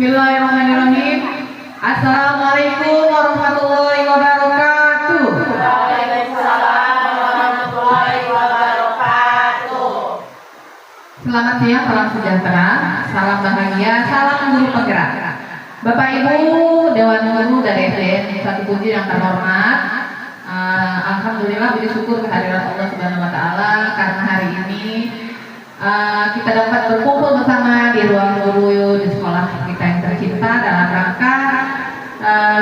Bismillahirrahmanirrahim. Assalamualaikum warahmatullahi wabarakatuh. Waalaikumsalam warahmatullahi wabarakatuh. Selamat siang, salam sejahtera, salam bahagia, salam guru penggerak. Bapak Ibu Dewan Guru dari SDN 1 Puji yang terhormat, alhamdulillah puji syukur kehadiran Allah Subhanahu wa taala karena hari ini kita dapat berkumpul bersama di ruang guru di sekolah kita yang tercinta dalam rangka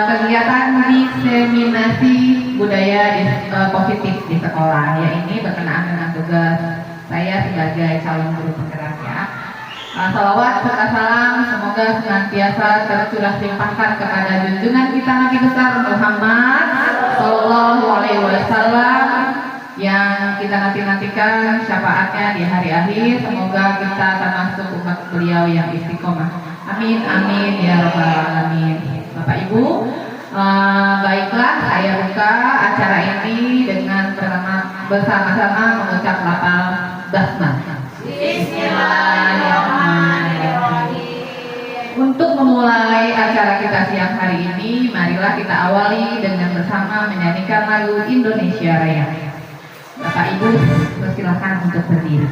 kegiatan diseminasi budaya positif di sekolah, yaitu berkenaan dengan tugas saya sebagai calon guru penggerak ya. Salawat serta salam semoga senantiasa tercurah limpahkan kepada junjungan kita Nabi besar Muhammad Sallallahu Alaihi Wasallam yang kita nantikan syafaatnya di hari akhir. Semoga kita termasuk umat beliau yang istiqomah. Amin amin ya rabbal alamin. Bapak Ibu, baiklah saya buka acara ini dengan bersama-sama mengucap lafal basmalah. Bismillahirrahmanirrahim. Untuk memulai acara kita siang hari ini, marilah kita awali dengan bersama menyanyikan lagu Indonesia Raya. Bapak Ibu, persilakan untuk berdiri.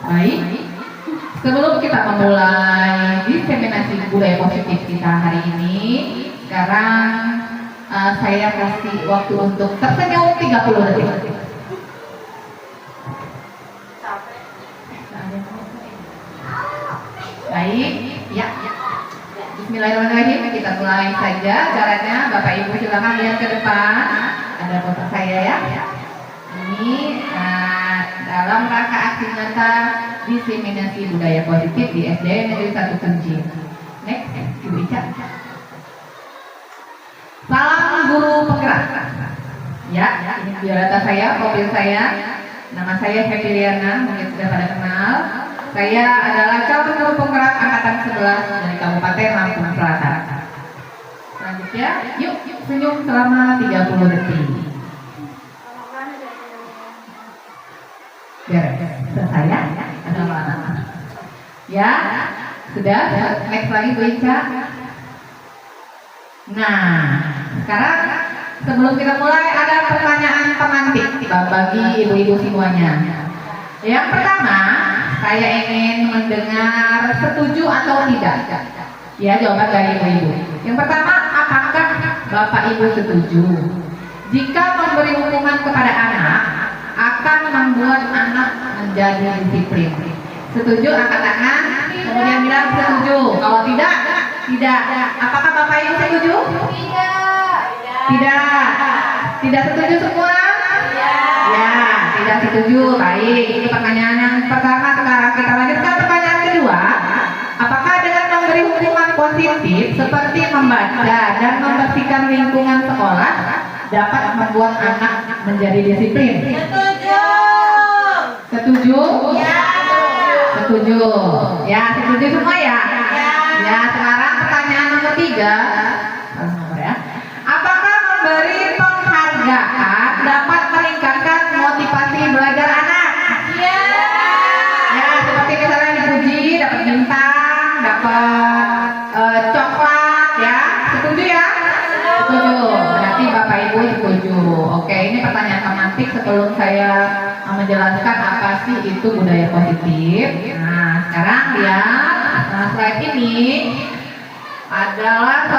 Baik, sebelum kita memulai diseminasi budaya positif kita hari ini, sekarang saya kasih waktu untuk tersenyum 30 detik. Baik, ya. Bismillahirrahmanirrahim, kita mulai saja acaranya. Bapak Ibu silakan lihat ke depan, ada foto saya ya. Ini dalam rangka aksi nyata diseminasi budaya positif di SDN Negeri 1 Kenji. Next, Ibu Ica. Salam guru penggerak. Ya, ini biodata saya, profil saya. Nama saya Fetiliana, mungkin sudah pada kenal. Saya adalah calon guru penggerak angkatan 11 dari Kabupaten Lampung Selatan. Selanjutnya, yuk senyum selama 30 detik. Selesai ya? Ada apa-apa? Ya, sudah. Next lagi Bu Ica. Nah, sekarang sebelum kita mulai ada pertanyaan pemantik bagi ibu-ibu semuanya. Yang pertama, saya ingin mendengar setuju atau tidak. Ya, jawaban dari ibu-ibu. Yang pertama, apakah Bapak Ibu setuju jika memberi hukuman kepada anak akan membuat anak menjadi disiplin? Setuju angkat tangan, kemudian bilang setuju. Kalau tidak, tidak. Apakah Bapak Ibu setuju? Tidak. Tidak. Tidak setuju semua? Tidak. Ya, tidak setuju. Baik, itu pertanyaan yang pertama. Sekarang kita lanjutkan pertanyaan kedua. Apakah dengan memberi hukuman positif seperti membaca dan membersihkan lingkungan sekolah dapat membuat anak menjadi disiplin? Setuju. Setuju? Ya. Setuju. Ya, setuju semua ya? Ya. Ya, sekarang pertanyaan nomor 3. Ya. Apakah memberi penghargaan dapat meningkatkan motivasi belajar anak? Ya. Ya, seperti misalnya dipuji, dapat bintang, dapat coklat, ya. Setuju ya? Setuju. Berarti Bapak Ibu setuju. Oke, ini pertanyaan tematik sebelum saya menjelaskan apa sih itu budaya positif. Nah, sekarang lihat. Nah, slide ini adalah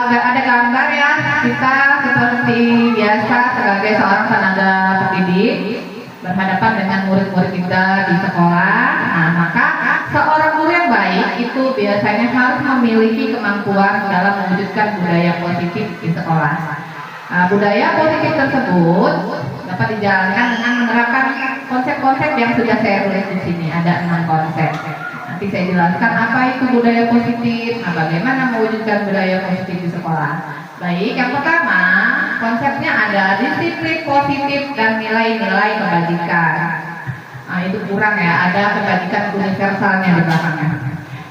ada gambar ya kita seperti biasa sebagai seorang tenaga pendidik berhadapan dengan murid-murid kita di sekolah. Nah, maka seorang guru yang baik itu biasanya harus memiliki kemampuan dalam mewujudkan budaya positif di sekolah. Nah, budaya positif tersebut dapat dijalankan dengan menerapkan konsep-konsep yang sudah saya tulis di sini. Ada 6 konsep. Nanti saya jelaskan apa itu budaya positif, nah bagaimana mewujudkan budaya positif di sekolah. Baik, yang pertama konsepnya ada disiplin positif dan nilai-nilai kebajikan. Nah, itu kurang ya, ada kebajikan universalnya di belakangnya.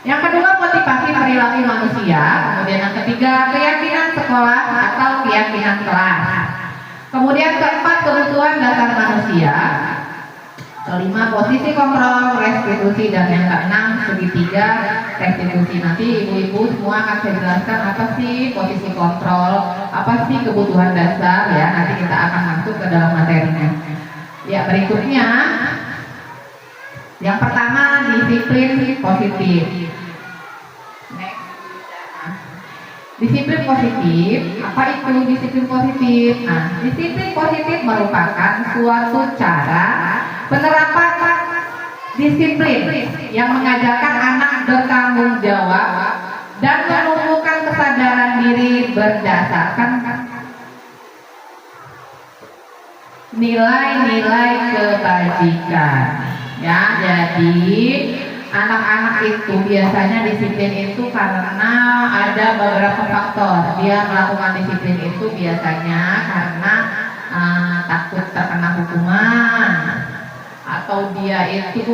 Yang kedua motivasi perilaku manusia, kemudian yang ketiga keyakinan sekolah atau keyakinan kelas. Kemudian keempat kebutuhan dasar manusia. Kelima posisi kontrol, restitusi, dan yang keenam segitiga restitusi. Nanti ibu-ibu semua akan saya jelaskan apa sih posisi kontrol, apa sih kebutuhan dasar ya. Nanti kita akan masuk ke dalam materinya. Ya, berikutnya yang pertama disiplin positif. Disiplin positif, apa itu disiplin positif? Nah, disiplin positif merupakan suatu cara penerapan disiplin yang mengajarkan anak bertanggung jawab dan menumbuhkan kesadaran diri berdasarkan nilai-nilai kebajikan. Ya, jadi anak-anak itu biasanya disiplin itu karena ada beberapa faktor. Dia melakukan disiplin itu biasanya karena takut terkena hukuman, atau dia itu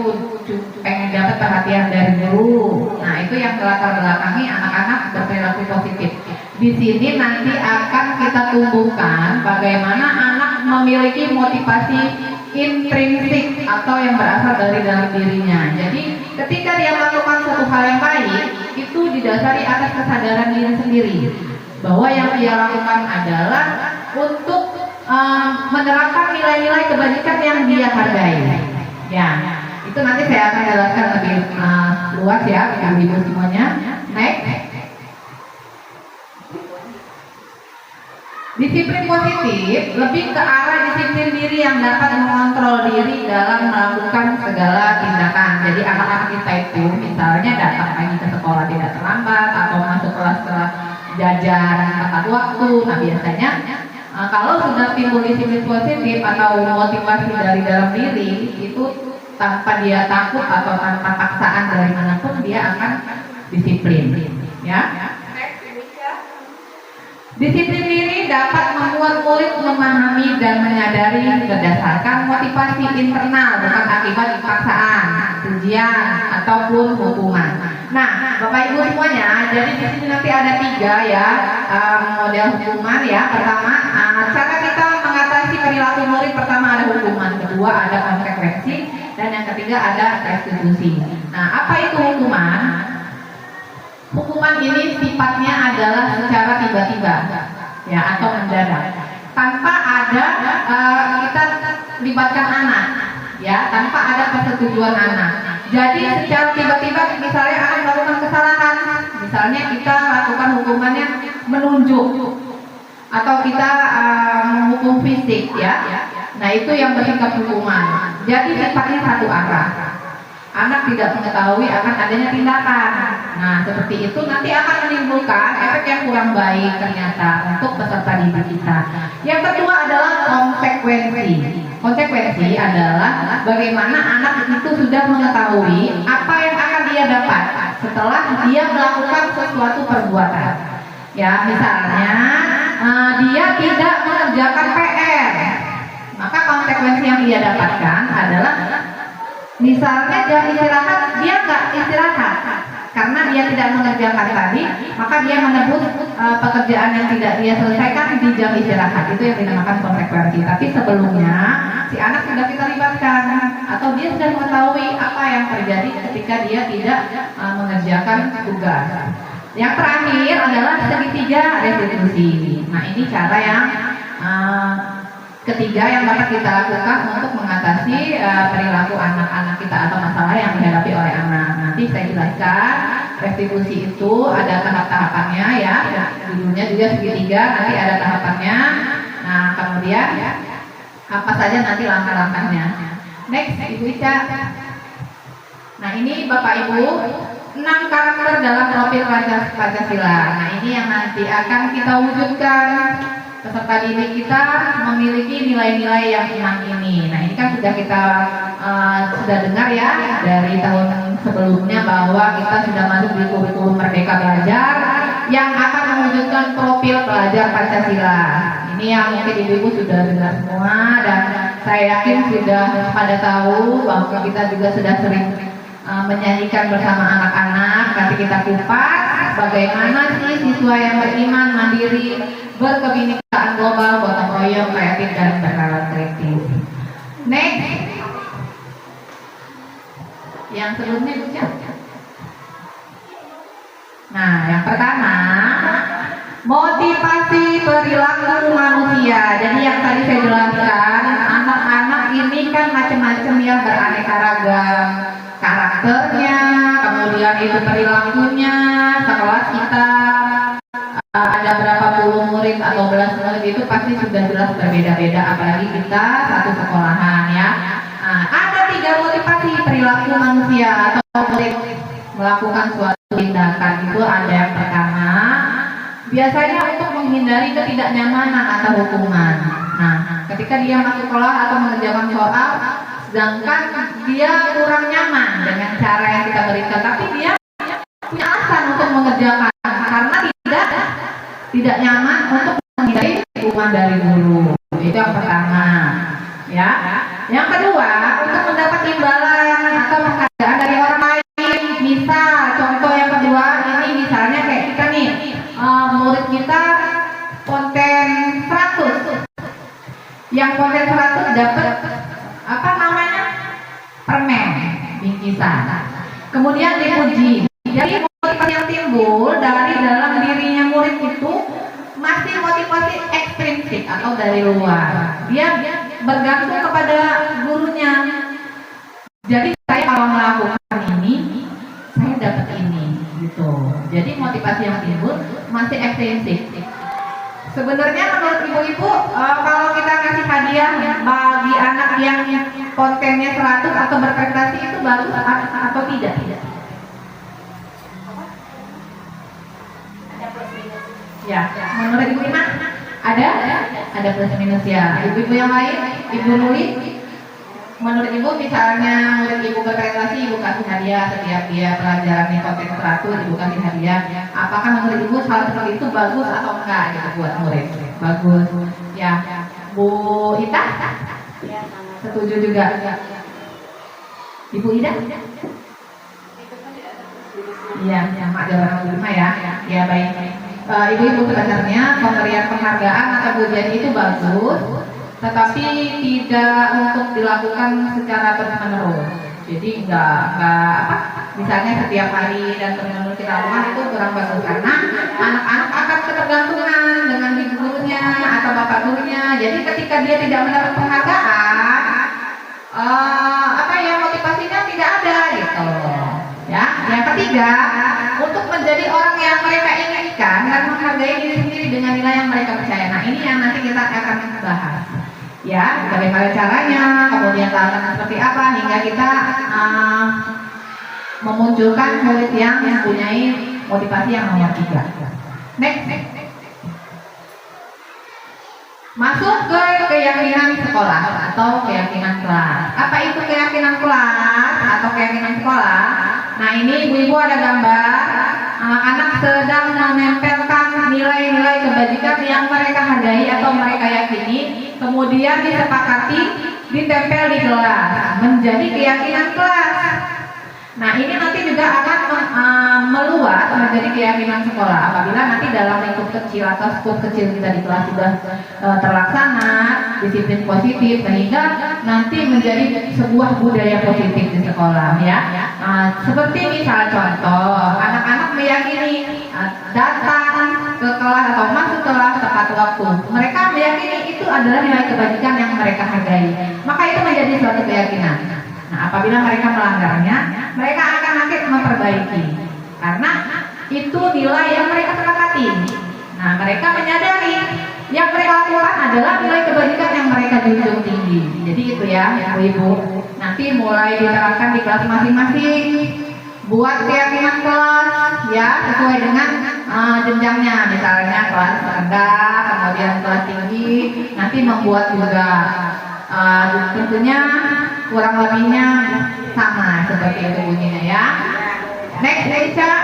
pengen dapat perhatian dari guru. Nah, itu yang melatar belakangi anak-anak berperilaku positif. Di sini nanti akan kita tumbuhkan bagaimana anak memiliki motivasi intrinsik atau yang berasal dari dalam dirinya. Jadi ketika dia melakukan suatu hal yang baik, itu didasari atas kesadaran diri sendiri bahwa yang dia lakukan adalah untuk menerapkan nilai-nilai kebajikan yang dia hargai. Ya, itu nanti saya akan jelaskan lebih luas ya, ibu-ibu semuanya. Next. Disiplin positif lebih ke arah disiplin diri yang dapat mengontrol diri dalam melakukan segala tindakan. Jadi anak-anak kita itu misalnya datang pagi ke sekolah tidak terlambat atau masuk kelas setelah jajan tepat waktu. Nah, biasanya kalau sudah timbul disiplin positif atau motivasi dari dalam diri, itu tanpa dia takut atau tanpa paksaan dari manapun dia akan disiplin. Ya. Disiplin diri dapat membuat murid memahami dan menyadari berdasarkan motivasi internal, bukan akibat paksaan, ujian ataupun hukuman. Nah, Bapak Ibu semuanya, jadi di sini nanti ada 3 ya model hukuman ya. Pertama, cara kita mengatasi perilaku murid. Pertama ada hukuman, kedua ada konsekuensi, dan yang ketiga ada restitusi. Nah, apa itu hukuman? Hukuman ini sifatnya adalah secara tiba-tiba ya atau mendadak, tanpa ada kita libatkan anak ya, tanpa ada persetujuan anak. Jadi secara tiba-tiba misalnya anak melakukan kesalahan, misalnya kita lakukan hukumannya menunjuk atau kita menghukum fisik ya. Nah, itu yang bersifat hukuman. Jadi sifatnya satu arah. anak tidak mengetahui akan adanya tindakan. Nah, seperti itu nanti akan menimbulkan efek yang kurang baik ternyata untuk peserta didik kita. Yang kedua adalah konsekuensi. Konsekuensi adalah bagaimana anak itu sudah mengetahui apa yang akan dia dapat setelah dia melakukan sesuatu perbuatan. Ya, misalnya dia tidak mengerjakan PR, maka konsekuensi yang dia dapatkan adalah misalnya jam istirahat dia nggak istirahat karena dia tidak mengerjakan tadi, maka dia menebus pekerjaan yang tidak dia selesaikan di jam istirahat. Itu yang dinamakan konsekuensi. Tapi sebelumnya si anak sudah kita libatkan atau dia sudah mengetahui apa yang terjadi ketika dia tidak mengerjakan tugas. Yang terakhir adalah segitiga restitusi. Nah, ini cara yang ketiga yang dapat kita lakukan untuk mengatasi perilaku anak-anak kita atau masalah yang dihadapi oleh anak. Nanti saya jelaskan restitusi itu ada tahap-tahapannya ya. Judulnya juga segitiga, nanti ada tahapannya. Nah, kemudian apa saja nanti langkah-langkahnya. Next, Ibu Ica. Nah, ini Bapak Ibu 6 karakter dalam profil Pancasila. Nah, ini yang nanti akan kita wujudkan. Peserta didik kita memiliki nilai-nilai yang 6 ini. Nah, ini kan sudah kita sudah dengar ya dari tahun sebelumnya bahwa kita sudah masuk di kurikulum Merdeka Belajar yang akan mewujudkan profil pelajar Pancasila. Ini yang mungkin ibu-ibu sudah dengar semua dan saya yakin sudah pada tahu bahwa kita juga sudah sering menyanyikan bersama anak-anak. Nanti kita kupas bagaimana sih siswa yang beriman, mandiri, berkebinekaan global, gotong royong, kreatif dan berkreatif. Next, yang sebelumnya Buca. Nah, yang pertama motivasi perilaku manusia. Jadi yang tadi saya jelaskan, anak-anak ini kan macam-macam ya, beraneka ragam karakternya, kemudian itu perilakunya. Sekelas kita ada berapa puluh murid atau belas murid itu pasti sudah jelas berbeda-beda, apalagi kita satu sekolahan ya. Ada 3 motivasi perilaku manusia atau murid melakukan suatu tindakan. Itu ada yang pertama, biasanya untuk menghindari ketidaknyamanan atau hukuman. Nah, ketika dia masuk sekolah atau mengerjakan soal, sedangkan dia kurang nyaman dengan cara yang kita berikan, tapi dia punya alasan untuk mengerjakan karena tidak nyaman untuk menghindari hukuman dari guru. Itu yang pertama ya. Yang kedua, untuk mendapat imbalan atau penghargaan dari orang lain. Misal contoh yang kedua ini, misalnya kayak kita nih, murid kita konten 100, yang konten 100 dapat apa namanya, permen bingkisan, kemudian dipuji. Jadi motivasi yang timbul dari dalam dirinya murid itu masih motivasi ekstrinsik atau dari luar. Dia bergantung kepada gurunya. Jadi saya kalau melakukan ini, saya dapat ini, gitu. Jadi motivasi yang timbul masih ekstrinsik. Sebenarnya menurut ibu-ibu, kalau kita kasih hadiah bagi anak yang kontennya 100 atau berprestasi itu bagus atau tidak? Ya, menurut Ibu Ima ada plus minus ya. Ibu-ibu yang lain, Ibu Nuli, menurut Ibu misalnya murid Ibu berprestasi, Ibu kasih hadiah setiap dia pelajaran yang konten 100, Ibu kasih hadiah. Apakah menurut Ibu hal seperti itu bagus atau enggak gitu buat murid? Bagus. Ya, Bu Ita? Setuju juga. Ibu Ida? Iya, sama jawaban Bu Ima ya. Ya baik. Ibu-ibu sebenarnya pemberian penghargaan atau pujian itu bagus, tetapi tidak untuk dilakukan secara terus-menerus. Jadi misalnya setiap hari dan terus-menerus kita lakukan itu kurang bagus karena anak-anak akan ketergantungan dengan ibu gurunya atau bapak gurunya. Jadi ketika dia tidak mendapat penghargaan, motivasinya tidak ada gitu. Ya, yang ketiga, untuk menjadi orang yang mereka inginkan dan menghargai diri sendiri dengan nilai yang mereka percaya. Nah, ini yang nanti kita akan bahas. Ya, bagaimana caranya, kemudian tantangan seperti apa hingga kita memunculkan murid yang mempunyai motivasi yang nomor 3. Next. Masuk ke keyakinan sekolah atau keyakinan kelas. Apa itu keyakinan kelas atau keyakinan sekolah? Nah, ini ibu-ibu ada gambar anak-anak sedang menempelkan nilai-nilai kebajikan yang mereka hargai atau mereka yakini, kemudian disepakati ditempel di kelas menjadi keyakinan kelas. Nah, ini nanti juga akan meluas menjadi keyakinan sekolah apabila nanti dalam lingkup kecil atau skup kecil kita di kelas sudah terlaksana disiplin positif, sehingga nanti menjadi sebuah budaya positif di sekolah, ya. Seperti misal contoh, anak-anak meyakini datang ke kelas atau masuk kelas tepat waktu. Mereka meyakini itu adalah nilai kebajikan yang mereka hargai, maka itu menjadi suatu keyakinan. Nah, apabila mereka melanggarnya, mereka akan nanti memperbaiki karena itu nilai yang mereka sepakati. Nah, mereka menyadari yang mereka lakukan adalah nilai kebajikan yang mereka junjung tinggi. Jadi itu ya, ibu-ibu. Nanti mulai diterapkan di kelas masing-masing. Buat keyakinan kelas ya sesuai dengan jenjangnya, misalnya kelas rendah, kemudian kelas tinggi. Nanti membuat juga tentunya kurang lebihnya sama seperti itu bunyinya, ya. Next, Aisyah.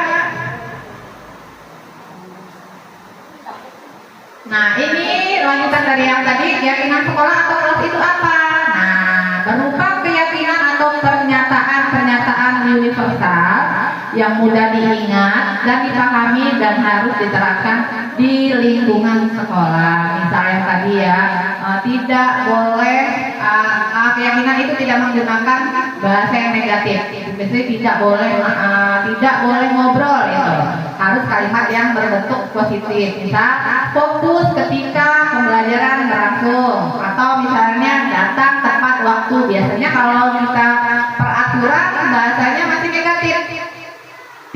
Nah, ini lanjutan dari yang tadi, keyakinan sekolah atau kelas itu apa? Nah, berupa keyakinan atau pernyataan universal yang mudah diingat dan dipahami dan harus diterapkan di lingkungan sekolah. Misalnya tadi ya, tidak boleh keyakinan itu tidak menggunakan bahasa yang negatif. Biasanya tidak boleh ngobrol itu. Harus kalimat yang berbentuk positif. Misal fokus ketika pembelajaran berlangsung, atau misalnya datang tepat waktu. Biasanya kalau kita peraturan bahasanya masih negatif.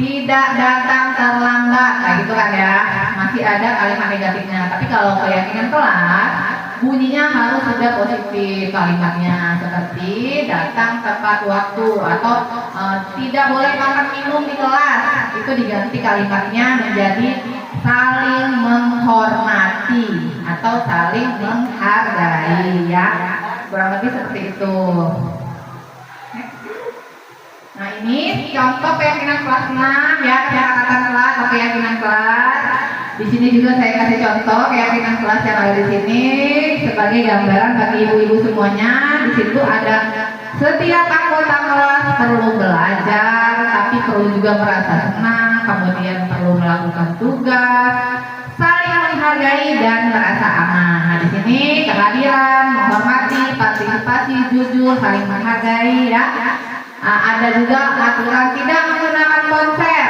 Tidak datang terlambat, nah gitu kan ya, masih ada kalimat negatifnya. Tapi kalau keyakinan kelas, bunyinya harus sudah positif kalimatnya, seperti datang tepat waktu atau tidak boleh makan minum di kelas. Itu diganti kalimatnya menjadi saling menghormati atau saling menghargai, ya. Kurang lebih seperti itu. Nah, ini contoh keyakinan kelas 6 ya, kesepakatan kelas atau keyakinan kelas. Di sini juga saya kasih contoh keyakinan kelas yang ada di sini sebagai gambaran bagi ibu-ibu semuanya. Di situ ada setiap anggota kelas perlu belajar, tapi perlu juga merasa senang, kemudian perlu melakukan tugas, saling menghargai dan merasa aman. Nah, di sini kehadiran, menghormati, partisipasi, jujur, saling menghargai, ya. Ada juga aturan tidak menggunakan ponsel.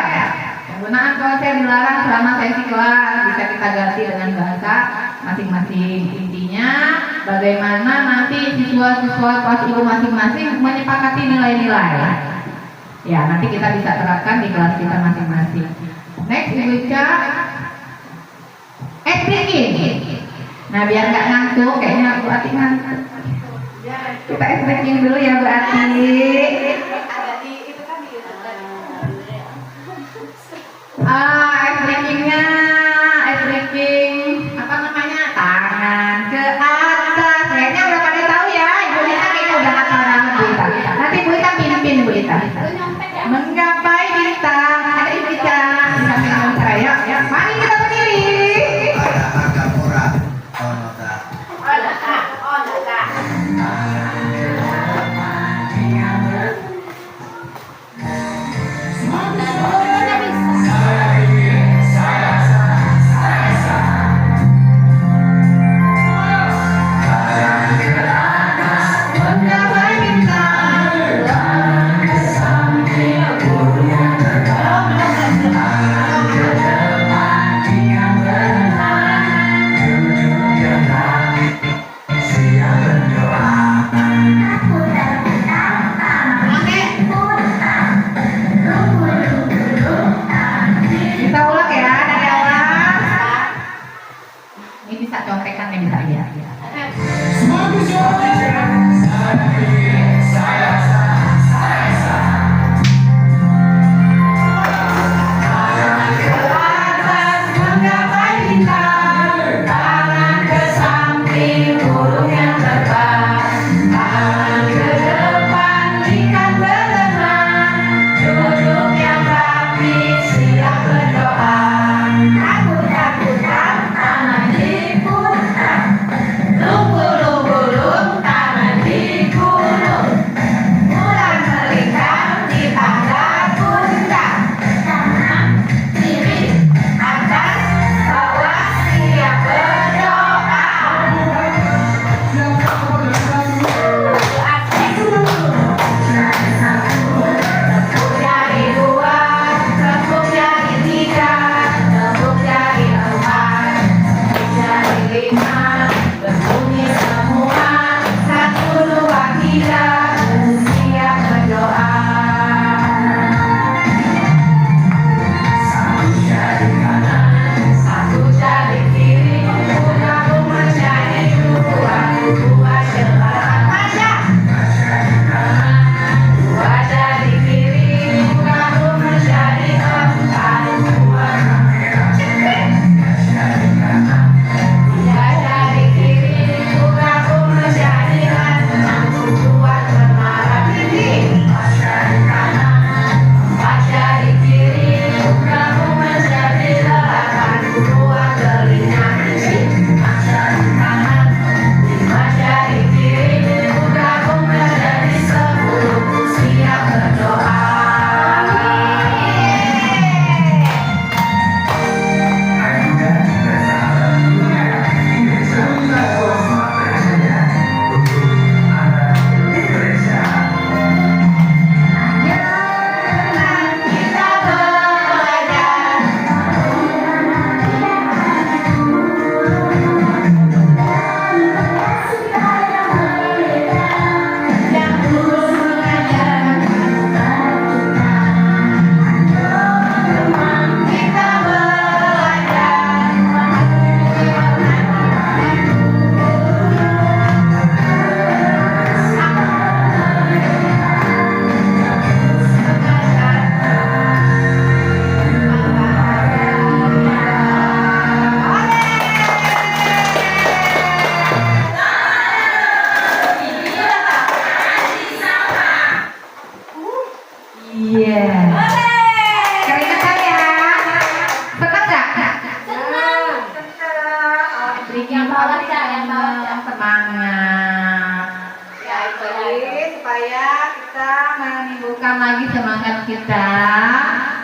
Penggunaan ponsel dilarang selama sesi kelas, bisa kita ganti dengan bahasa masing-masing. Intinya bagaimana nanti siswa-siswa kelas ibu masing-masing menyepakati nilai-nilai. Ya, nanti kita bisa terapkan di kelas kita masing-masing. Next, Ibu Ica. Breaking. Nah, biar nggak ngantuk, kayaknya Bu Ati ngantuk. Kita breaking dulu ya Bu Ati. Breaking apa namanya? Tangan ke atas. Kayaknya udah pada tahu ya. Ibu Ita kayaknya udah hafal banget Bu Ita. Nanti Bu Ita pimpin Bu Ita. Menggapai bintang. Ada Ibu Ita di samping saya. Ya, mari kita berdiri.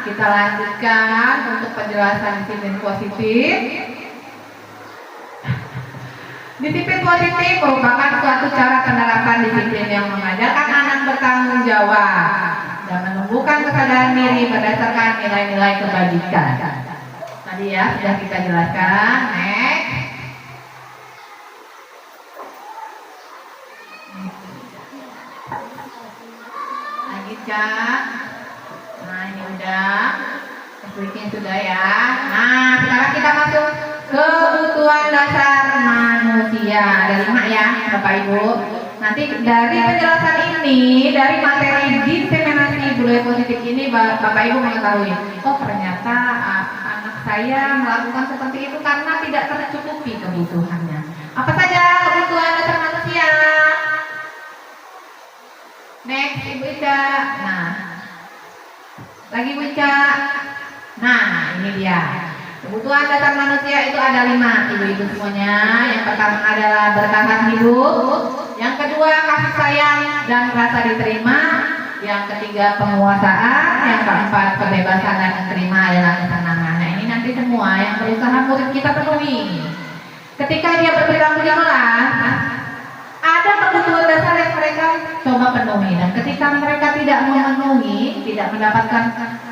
kita lanjutkan untuk penjelasan disiplin positif. Disiplin positif merupakan suatu cara penerapan disiplin yang mengajarkan anak bertanggung jawab dan menumbuhkan kesadaran diri berdasarkan nilai-nilai kebajikan. Tadi ya sudah kita jelaskan. Next. Lagi Cak. Nah ini udah. Switching sudah ya. Nah sekarang kita masuk kebutuhan dasar manusia. Ada 5 ya Bapak Ibu. Nanti dari penjelasan ini, dari materi diseminasi budaya positif ini, Bapak Ibu mengetahui, oh ternyata anak saya melakukan seperti itu karena tidak tercukupi kebutuhannya. Apa saja kebutuhan dasar manusia? Next, Ibu Ica. Nah, lagi Ibu Ica. Nah, ini dia. Kebutuhan dasar manusia itu ada 5, ibu-ibu semuanya. Yang pertama adalah bertahan hidup. Yang kedua kasih sayang dan rasa diterima. Yang ketiga penguasaan. Yang keempat kebebasan dan diterima adalah kesenangan. Nah ini nanti semua yang berusaha murid kita penuhi. Ketika dia berperilaku di kelas, ada kebutuhan dasar yang mereka coba penuhi. Dan ketika mereka tidak memenuhi, tidak mendapatkan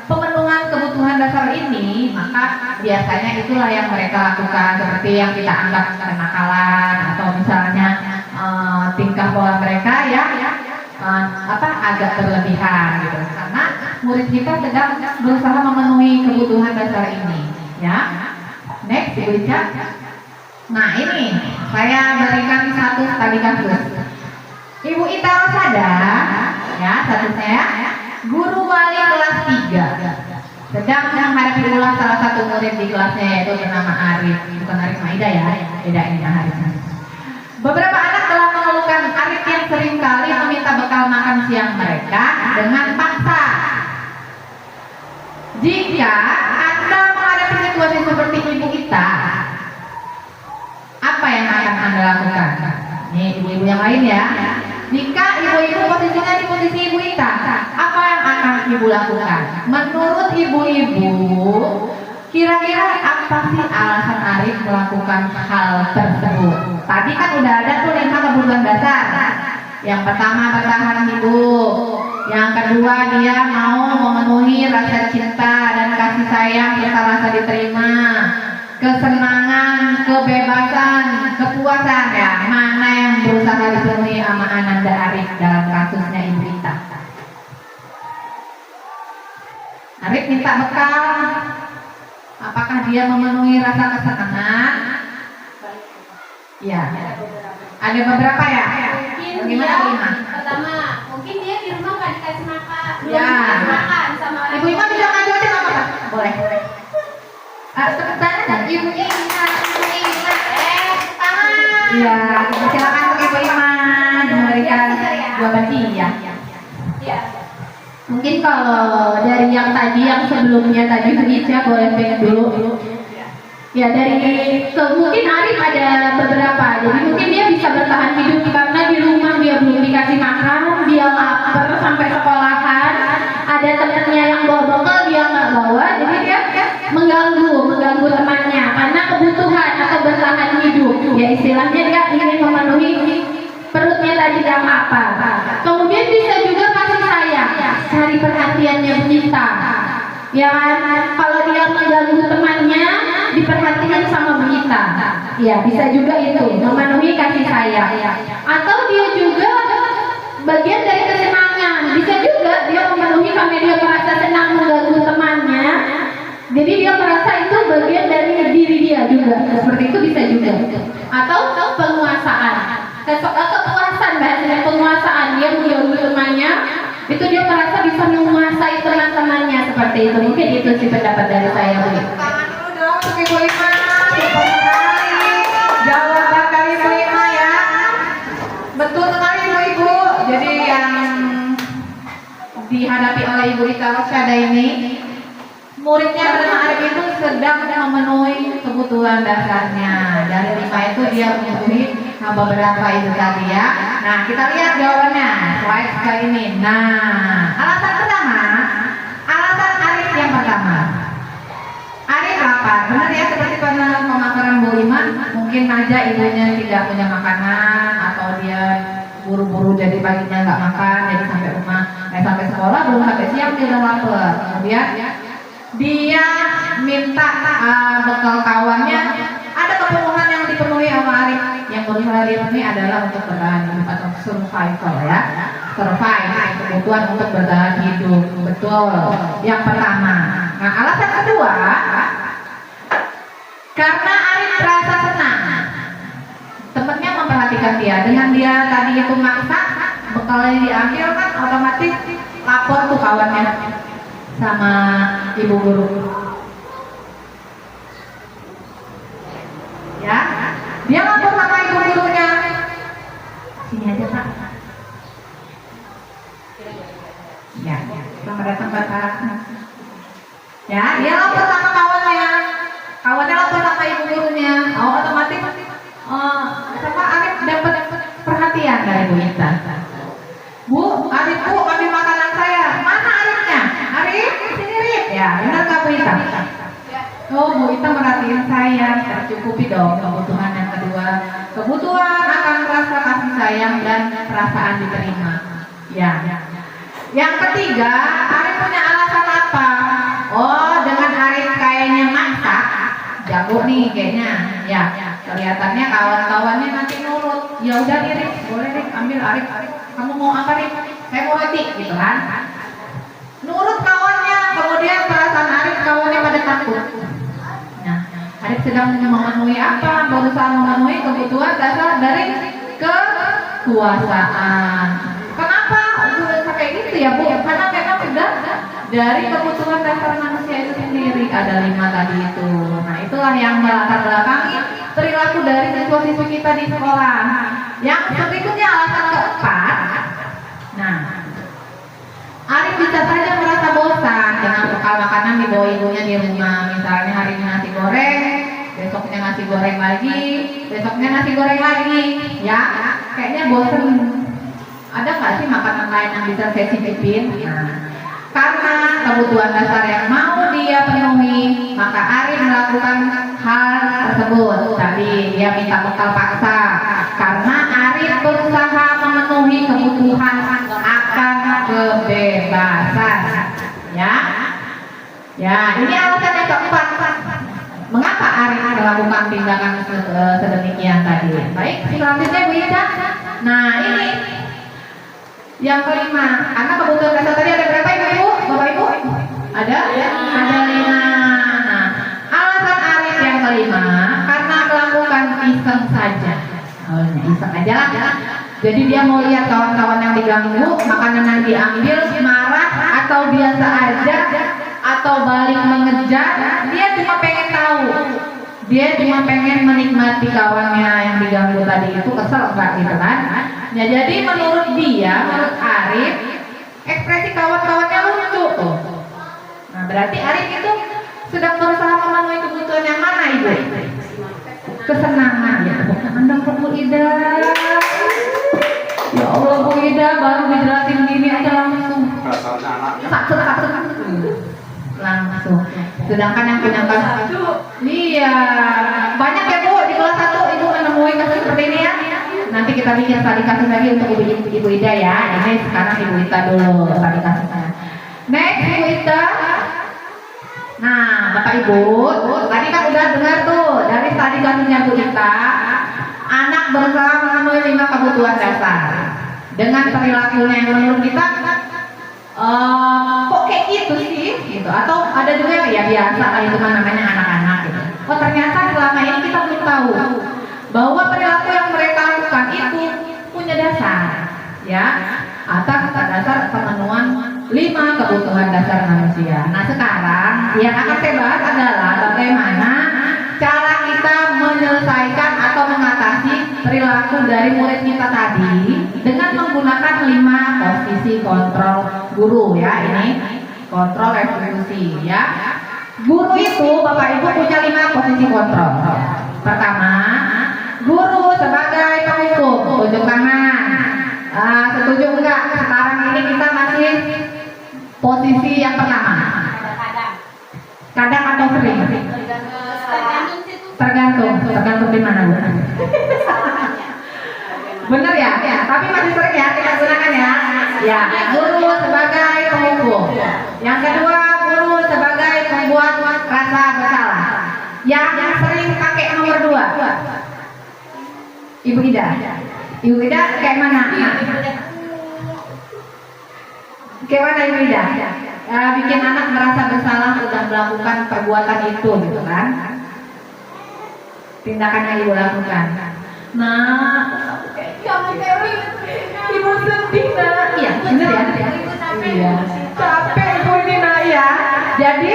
pemenuhan kebutuhan dasar ini, maka biasanya itulah yang mereka lakukan, seperti yang kita anggap kenakalan atau misalnya tingkah pola mereka ya agak berlebihan gitu. Karena murid kita sedang berusaha memenuhi kebutuhan dasar ini, ya. Next, Ibu Ica. Nah ini saya berikan satu studi kasus. Ibu Ita Rosada, ya statusnya ya, guru wali kelas 3, sedang menghadapi ulah salah satu murid di kelasnya yaitu bernama Arif. Bukan Arif Maida ya, beda ini Arif. Beberapa anak telah mengeluhkan Arif yang seringkali meminta bekal makan siang mereka dengan paksa. Jika Anda menghadapi situasi seperti Ibu Ita, apa yang akan Anda lakukan? Nih ibu-ibu yang lain ya. Jika ibu-ibu posisinya di posisi Ibu Ita, apa yang akan ibu lakukan? Menurut ibu-ibu, kira-kira apa sih alasan Arif melakukan hal tersebut? Tadi kan udah ada tuh 5 kebutuhan dasar. Yang pertama bertahan hidup. Yang kedua dia mau memenuhi rasa cinta dan kasih sayang serta rasa diterima. Kesenangan, kebebasan, kepuasan ya. Mana yang berusaha dipenuhi sama Ananda Arif dalam kasusnya Ibu Ita? Arif minta bekal. Apakah dia memenuhi rasa kesenangan? Ya. Ada beberapa ya? Mungkin Bagaimana dia, Lima? pertama, mungkin dia di rumah nggak dikasih makan, Ya. dikasih makan sama orang Ibu Ima tua. bisa ngajuin apa Pak? Boleh. Tepuk tangan dan Ibu Ima. Tangan. Iya, silakan untuk Ibu Ima memberikan jawaban iya. Iya. Mungkin kalau dari yang tadi, yang sebelumnya tadi Ica boleh pengen dulu. Ya dari mungkin Arif ada beberapa. Jadi mungkin dia bisa bertahan hidup karena di rumah dia belum dikasih makan, dia lapar sampai sekolahan. Ada temannya yang bawa bekal dia nggak bawa, jadi dia mengganggu temannya karena kebutuhan atau bertahan hidup. Ya istilahnya dia ingin memenuhi perutnya tadi yang apa. Kemudian bisa juga kasih sayang, cari perhatiannya kita. Ya kan, kalau dia mengganggu temannya, diperhatikan sama kita. Ya bisa juga itu, memenuhi kasih sayang. Atau dia juga bagian dari kesenangan. Bisa juga dia memenuhi karena dia merasa senang mengganggu temannya. Jadi dia merasa itu bagian dari diri dia juga. Seperti itu bisa juga. Atau penguasaan. Kepuasan bahasanya penguasaan, dia mengganggu temannya, itu dia merasa bisa menguasai teman-temannya seperti itu. Mungkin itu sih pendapat dari saya, Bu. Tangan dulu dong untuk Ibu Ima. Super sekali. Jawaban dari Ibu Ima ya. Betul sekali Ibu-ibu. Jadi yang dihadapi oleh Ibu Ita Rosada ini, muridnya bernama Arif itu sedang memenuhi kebutuhan dasarnya. Dari 5 itu dia memenuhi beberapa itu tadi ya. Nah kita lihat jawabannya slide kali ini. Nah alasan pertama, alasan Arif yang pertama mungkin aja ibunya tidak punya makanan atau dia buru-buru jadi paginya nggak makan, jadi sampai rumah, sampai sekolah belum sampai siang dia udah lapar. Kemudian dia minta bekal kawannya, ada keperluan yang dipenuhi sama Arif. Yang berusaha dipenuhi adalah untuk bertahan hidup atau survival ya, survive, kebutuhan untuk bertahan hidup, betul. Yang pertama. Nah, alasan kedua, karena Arif merasa senang, temennya memperhatikan dia. Dengan dia tadi itu maksa, bekalnya diambil kan otomatis lapor tuh kawannya sama ibu guru. Ya, dia lapor sama ibu gurunya. Sini aja Pak. Ya, selamat datang Bapak. Ya, dia lapor sama kawannya. Kawannya lapor sama ibu gurunya. Oh, otomatis sama Arif dapat perhatian dari Bu Ita. Bu, Arif Bu ambil makanan saya. Mana Arifnya? Arif, sini Arif. Ya, benar nggak Bu Ita? Oh, Bu Ita merhatiin saya. Tercukupi dong kebutuhan yang kedua. Kebutuhan akan rasa kasih sayang dan perasaan diterima. Ya. Yang ketiga, Arif punya alasan apa? Oh, dengan Arif kayaknya masak, jago nih kayaknya. Ya, kelihatannya kawan-kawannya nanti nurut. Ya udah nih, Arif, boleh deh ambil Arif. Kamu mau apa nih? Saya mau roti, gitu kan? Nurut kawannya, kemudian perasaan Arif kawannya pada takut. Nah, Arif sedang memenuhi apa? Berusaha memenuhi kebutuhan dasar dari kekuasaan. Kenapa kayak gitu ya Bu? Karena memang sudah dari kebutuhan dasar manusia itu sendiri ada 5 tadi itu. Nah, itulah yang melatar belakangi perilaku dari siswa-siswi kita di sekolah. Yang berikutnya alasan keempat. Nah, Arif bisa saja merasa bosan dengan bekal makanan dibawa ibunya di rumah. Misalnya hari ini nasi goreng, besoknya nasi goreng lagi, besoknya nasi goreng lagi. Ya, kayaknya bosan. Ada nggak sih makanan lain yang bisa saya cicipin? Nah, karena kebutuhan dasar yang mau dia penuhi, maka Arif melakukan hal tersebut. Tadi dia minta bekal paksa, karena Arif berusaha memenuhi kebutuhan akan kebebasan. Ya, ini alasan yang keempat. Mengapa Arif melakukan tindakan sedemikian tadi? Baik, selanjutnya Bu Ida. Nah, ini yang kelima, karena kebutuhan dasar tadi ada berapa Ibu? Bapak Ibu? Ada 5. Nah, alasan Arif yang kelima karena melakukan iseng saja. Iseng aja lah. Jadi dia mau lihat kawan-kawan yang diganggu, makanan yang diambil, marah atau biasa aja atau balik mengejar. Dia cuma pengen tahu. Dia cuma pengen menikmati kawannya yang diganggu tadi itu, kesel enggak gitu kan? Ya, jadi menurut dia, menurut Arif, ekspresi kawan-kawannya lucu tuh. Nah, berarti Arif itu sedang berusaha memenuhi kebutuhan yang mana Ibu? Kesenangan ya. Anda Bu Ida. Ya Allah Bu Ida, baru dijelasin gini aja langsung. Sakit. Langsung. Sedangkan yang punya kelas 1, iya, banyak ya Bu di kelas 1 Ibu menemui kasus seperti ini ya. Nanti kita bikin tadi kasus lagi untuk Ibu Ida ya. Ini sekarang Ibu Ida dulu tadi kasusnya. Next Ibu Ida. Nah, Bapak Ibu, tadi kan udah dengar tuh dari tadi kasusnya Bu Ida. Anak berusaha memenuhi 5 kebutuhan dasar dengan perilakunya yang menurut kita kok kayak gitu sih gitu, atau ada juga ya biasa lah, itu kan namanya anak-anak gitu. Oh, ternyata selama ini kita belum tahu bahwa perilaku yang mereka lakukan itu punya dasar ya, atas dasar pemenuhan 5 kebutuhan dasar manusia. Nah, sekarang yang akan saya bahas adalah bagaimana cara kita menyelesaikan atau mengatasi perilaku dari murid kita tadi dengan menggunakan 5 posisi kontrol guru ya. Ini kontrol revolusi ya. Guru itu Bapak Ibu punya 5 posisi kontrol. Pertama, guru sebagai penghukum, tunjuk tangan. Setuju enggak? Sekarang ini kita masih posisi yang pertama. Kadang atau sering? Tergantung di mana, Bu. Bener ya? Tapi masih sering ya kita gunakan ya. Ya, guru sebagai penghukum. Yang kedua, guru sebagai pembuat rasa bersalah. Yang sering pakai nomor 2. Ibu Ida. Ibu Ida kayak mana? Kayak mana Ibu Ida? Bikin anak merasa bersalah sudah melakukan perbuatan itu gitu kan? Tindakan yang ibu lakukan. Nah, jangan Terry, ibu sedih nak. Iya, benar ya? Iya. Capek ibu ini nak ya. Jadi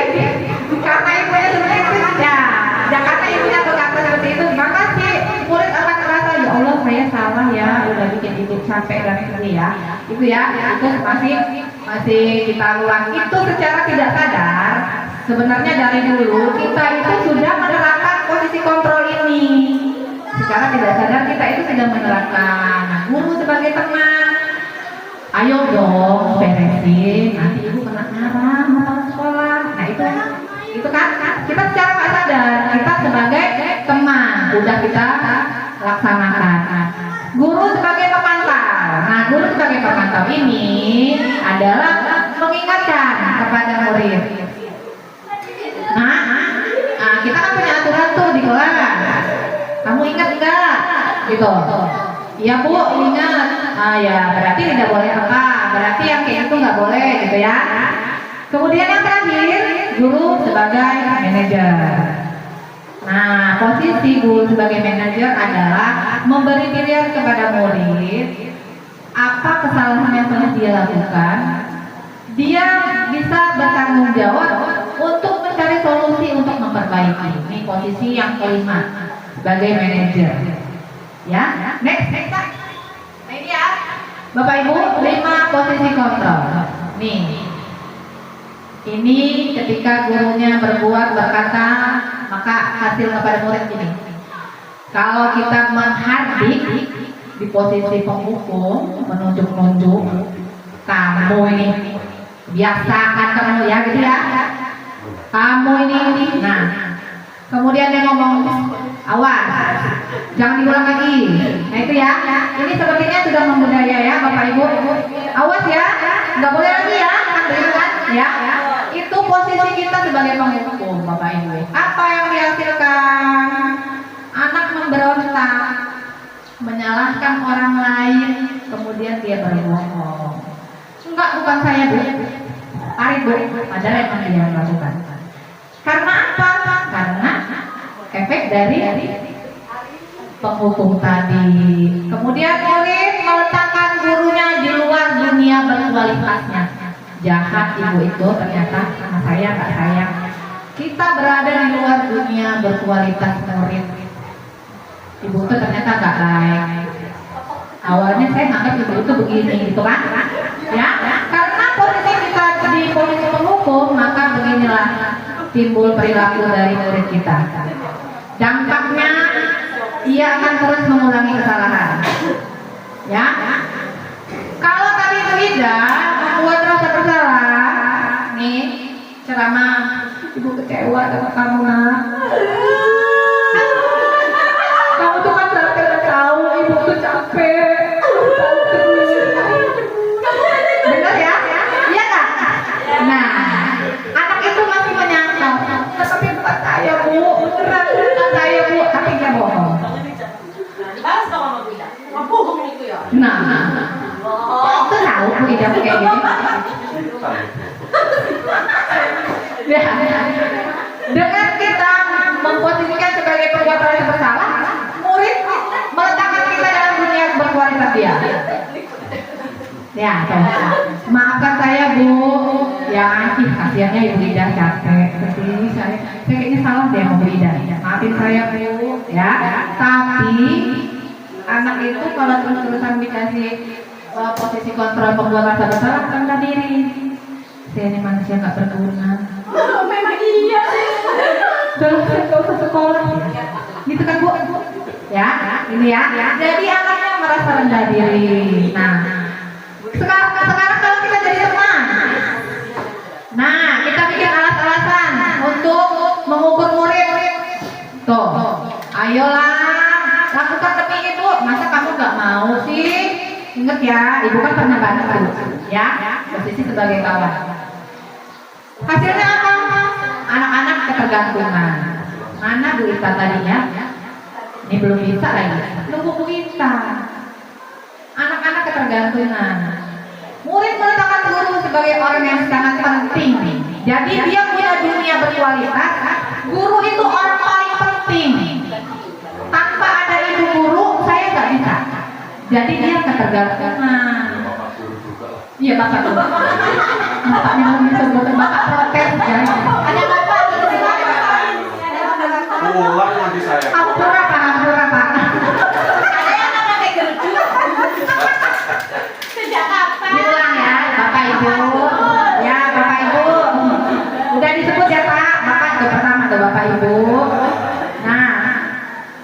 karena ibunya seperti itu ya karena ibunya berkata seperti itu, maka si murid akan merasa ya Allah saya salah ya, udah bikin ibu capek dan sedih ya. Itu ya, itu masih kita ulang. Itu secara tidak sadar. Sebenarnya dari dulu kita itu sudah menerapkan posisi kontrol ini. Secara tidak sadar kita itu sudah menerapkan. Nah, guru sebagai teman, ayo dong beresin. Nanti ibu kena marah sama sekolah. Nah itu kan kita secara nggak sadar kita sebagai teman udah kita laksanakan. Guru sebagai pemantau. Nah, guru sebagai pemantau ini adalah mengingatkan kepada murid. Nah, kita kan punya aturan tuh di kelas. Kamu ingat enggak? Gitu. Iya Bu, ingat. Ya berarti tidak boleh apa? Berarti yang kayak itu nggak boleh gitu ya. Kemudian yang terakhir, guru sebagai manajer. Nah, posisi guru sebagai manajer adalah memberi pilihan kepada murid apa kesalahan yang telah dia lakukan. Dia bisa bertanggung jawab untuk mencari solusi untuk memperbaiki. Ini posisi yang kelima sebagai manajer. Ya, next. Nah ini ya, Bapak Ibu, 5 posisi kontrol. Nih, ini ketika gurunya berbuat berkata, maka hasil kepada murid ini. Kalau kita menghardik di posisi penghukum, menunjuk-nunjuk, kamu ini biasakan kamu ya gitu ya. Kamu ini. Nah, kemudian dia ngomong, awas, jangan diulang lagi. Nah itu ya. Ini sepertinya sudah membudaya ya Bapak Ibu. Awas ya, nggak boleh lagi ya. Ya. Itu posisi kita sebagai penghukum Bapak Ibu. Apa yang dihasilkan? Anak memberontak, menyalahkan orang lain, kemudian dia berbohong. Enggak, bukan saya Bu. Arif Bu, padahal yang dia lakukan. Karena apa? Karena efek dari penghukum tadi. Kemudian murid meletakkan gurunya di luar dunia berkualitasnya. Jahat ibu itu ternyata sama saya nggak sayang. Kita berada di luar dunia berkualitas murid. Ibu itu ternyata nggak baik. Awalnya saya nganggap ibu itu begini gitu kan? Ya, karena posisi kita di posisi penghukum, maka beginilah timbul perilaku dari murid kita. Dampaknya ia akan terus mengulangi kesalahan. Ya. Kalau tadi itu tidak membuat rasa bersalah, nih ceramah, ibu kecewa sama kamu nak. Kamu tuh kan udah tahu ibu tuh capek. Bener ya? Iya nggak? Nah, anak itu masih menyangkal. Tapi bukan saya Bu, beneran bukan saya Bu, tapi dia bohong. Nah, itu tahu Bu Ida kayak gini. Ya, dengan kita memposisikan sebagai pembuat rasa bersalah, murid meletakkan kita dalam dunia berkualitas dia. Ya, maafkan saya Bu. Ya, kasihannya Ibu Ida capek. Sedih saya kayaknya salah deh sama Bu Ida. Maafin saya Bu. Ya, tapi anak itu kalau terus-terusan dikasih posisi kontrol pembuat rasa bersalah akan diri. Saya ini manusia nggak berguna. Memang iya. Terus nggak usah sekolah. Gitu kan Bu? Ya, ini ya. Jadi anaknya merasa rendah diri. Nah, sekarang kalau kita jadi teman, nah kita bikin alas-alasan untuk mengukur murid. Tuh, Ingat ya, ibu kan pernah bantu, ya, posisi sebagai kawan. Hasilnya apa? Anak-anak ketergantungan. Mana Bu Ita tadinya? Ini belum bisa lagi. Nunggu Bu Ita. Anak-anak ketergantungan. Murid meletakkan guru sebagai orang yang sangat penting. Jadi dia punya dunia berkualitas. Guru itu orang paling penting. Tanpa ada ibu guru, saya nggak bisa. Jadi dia ketergantungan. Iya Bapak guru. Bapaknya mau disebut Bapak protes ya. Ada bapak di sini. Pulang nanti saya. Ampura Pak. Ada yang pakai gerdu. Sejak kapan? Diulang ya, Bapak Ibu. Ya, Bapak Ibu. Udah disebut ya Pak. Bapak itu pertama tuh Bapak Ibu. Nah,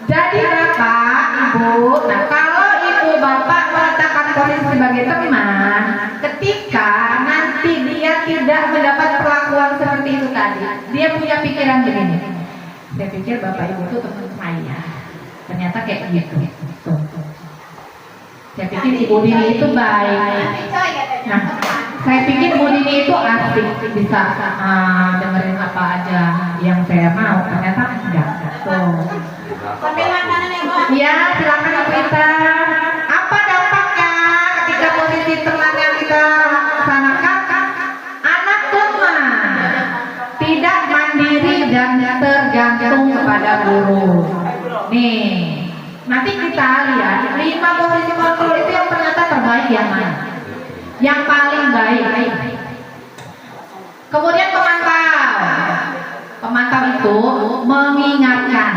jadi Bapak Ibu. Nah, kalau Ibu Bapak meletakkan posisi sebagai teman, ketika nanti dia tidak mendapat perlakuan seperti itu tadi, dia punya pikiran begini. Saya pikir Bapak Ibu itu teman saya. Ternyata kayak gitu. Tuh. Saya pikir Ibu Dini itu baik. Coy katanya. Nah, saya pikir Bu Dini itu asik, bisa dengerin apa aja yang saya mau. Ternyata enggak. Tuh. Sambil makanan ya, Bu. Ya, silakan Ibu Ita. Apa dampaknya ketika posisi teman yang kita laksanakan? Anak teman tidak mandiri dan tergantung kepada guru. Nih, nanti kita lihat 5 posisi kontrol itu yang ternyata terbaik yang mana? Yang paling baik. Kemudian pemantau itu mengingatkan.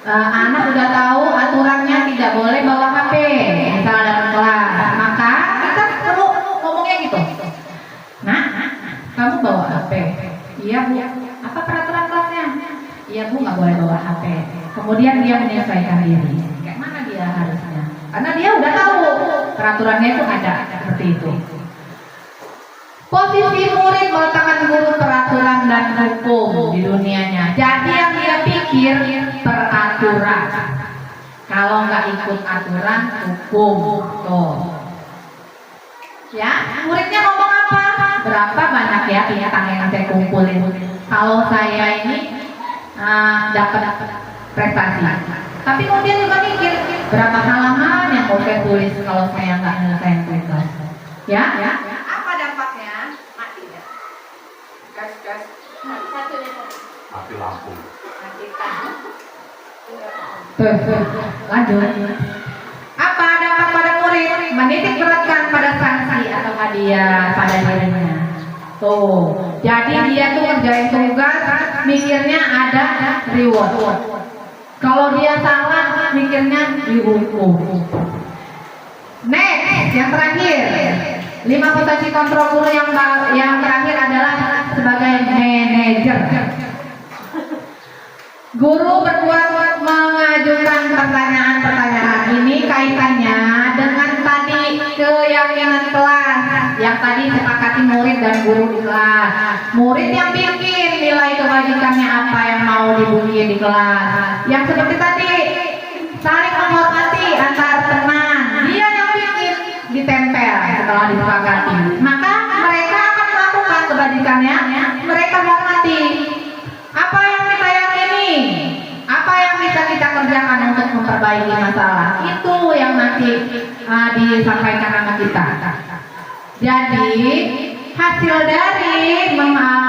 Anak sudah tahu aturannya tidak boleh bawa HP misalnya dalam kelas, maka kita perlu ngomongnya gitu. Nah, kamu bawa HP? Iya Bu. Apa peraturan kelasnya? Iya Bu, nggak boleh bawa HP. Kemudian dia menyesuaikan diri. Kayak mana dia harusnya? Karena dia udah tahu peraturannya itu ada seperti itu. Posisi murid meletakkan guru peraturan dan hukum di dunianya. Jadi yang dia pikir peraturan. Kalau nggak ikut aturan, hukum. Tuh. Ya, muridnya ngomong apa? Berapa banyak ya piutang yang saya kumpulin? Kalau saya ini dapat prestasi. Tapi kemudian juga mikir berapa halaman yang mau saya tulis kalau saya nggak nyelesain tugas. Ya. Apa dampaknya? Mati ya. Gas. Satu deh. Mati lampu. Lanjut. Apa dampak pada murid? Menitik beratkan pada sanksi atau hadiah pada dirinya. Tuh, jadi dia tuh ngerjain tugas, mikirnya ada reward. Kalau dia salah, mikirnya dihukum. Next, yang terakhir, 5 posisi kontrol guru yang terakhir adalah sebagai manajer. Guru berbuat mengajukan pertanyaan-pertanyaan ini kaitannya dengan tadi keyakinan kelas yang tadi sepakati murid dan guru di kelas. Murid yang bikin nilai kebajikannya apa yang mau dibunyi di kelas. Yang seperti tadi saling menghormati antar teman. Dia yang bikin ditempel setelah disepakati. Maka mereka akan melakukan kebajikannya. Mereka hormati. Apa yang kita yakini? Apa yang bisa kita kerjakan untuk memperbaiki masalah? Itu yang nanti disampaikan sama kita. Jadi hasil dari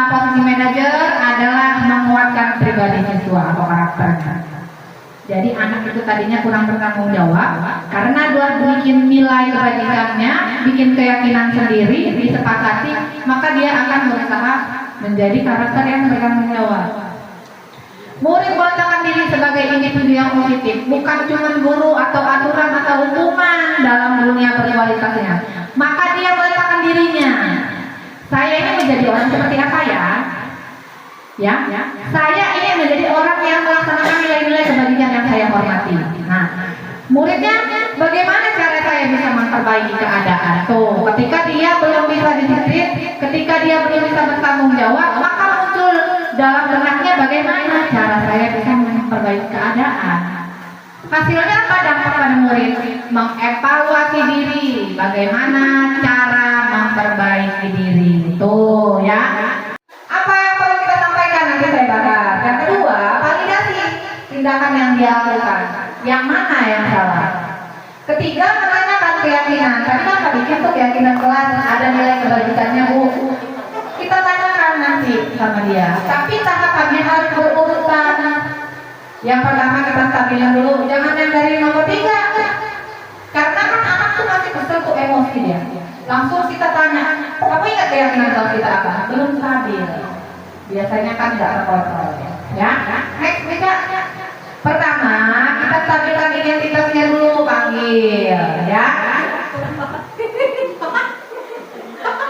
posisi manajer adalah menguatkan pribadi siswa atau karakternya. Jadi anak itu tadinya kurang bertanggung jawab karena dia bikin nilai kebajikannya, bikin keyakinan sendiri, disepakati, maka dia akan berusaha menjadi karakter yang bertanggung jawab. Murid meletakkan diri sebagai individu yang positif, bukan cuma guru atau aturan atau hukuman dalam dunia berkualitasnya. Maka dia meletakkan dirinya. Saya ini menjadi orang seperti apa ya? Ya, saya ini menjadi orang yang melaksanakan nilai-nilai kebajikan yang saya hormati. Nah, muridnya bagaimana cara saya bisa memperbaiki keadaan? Tuh, ketika dia belum bisa disiplin, ketika dia belum bisa bertanggung jawab, maka muncul dalam benaknya bagaimana cara saya bisa memperbaiki keadaan. Hasilnya apa dampak pada murid? Mengevaluasi diri, bagaimana cara memperbaiki diri. Tuh ya. Apa yang perlu kita sampaikan nanti saya bahas. Yang kedua, validasi tindakan yang dia lakukan. Yang mana yang salah? Ketiga, menanyakan keyakinan. Tadi kan tadi itu keyakinan kelas ada nilai kebajikannya Bu. Kita tanyakan nanti sama dia. Tapi tahapannya harus berurutan. Yang pertama kita stabilin dulu, jangan yang dari nomor 3. Karena kan anak tuh masih tersentuh emosi dia. Langsung kita tanya, kamu ingat keyakinan kelas kita apa? Belum stabil. Biasanya kan nggak terkontrol. Ya, next Mika. Pertama, kita stabilkan identitasnya dulu, panggil, ya.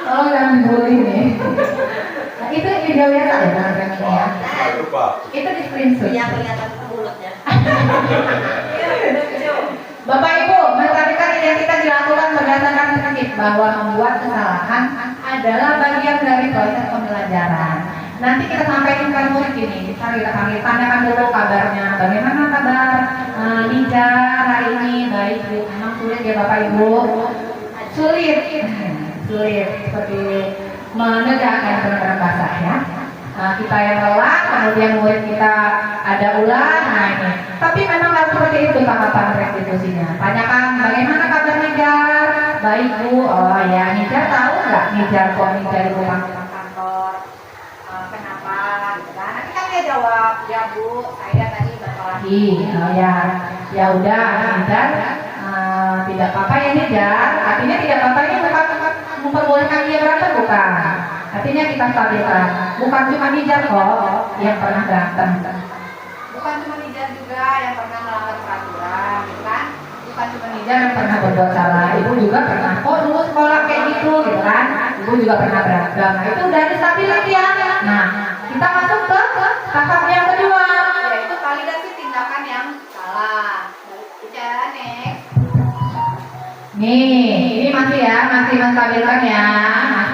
Tolong jangan dibully nih. Nah, itu video biasa ya, teman-teman ya. Aduh, Pak. Itu di screenshot. Yang kelihatan mulutnya. Bapak Ibu, menstabilkan identitas dilakukan berdasarkan prinsip bahwa membuat kesalahan adalah bagian dari proses pembelajaran. Nanti kita sampaikan ke murid ini, kita panggil, tanyakan dulu kabarnya, bagaimana kabar Nija hari ini, baik Bu, memang sulit ya Bapak Ibu, sulit seperti menegakkan penegakan bahasa ya. Kita yang lelah, kemudian murid kita ada ulah, nah ini. Tapi memang harus seperti itu tahapan restitusinya. Tanyakan bagaimana kabar Nijar, baik Bu, oh ya Nijar tahu nggak Nijar kok Nijar di rumah kantor, kenapa gitu kan? Nanti kan dia jawab, ya Bu, saya tadi berkelahi, oh ya udah Nijar, tidak apa-apa ya Nijar, artinya tidak apa-apa ini bukan memperbolehkan dia berantem bukan? Artinya kita stabilkan, bukan cuma Nijar kok yang pernah berantem, bukan cuma Nijar juga yang pernah melanggar peraturan, gitu kan? Bukan cuma Nijar yang pernah berbuat salah, Ibu juga pernah kok dulu sekolah kayak gitu kan? Ibu juga pernah berantem, nah itu udah distabilkan ya. Nah, kita masuk ke tahap yang kedua, yaitu validasi tindakan yang salah. Bicara next. Nih, ini masih menstabilkan ya.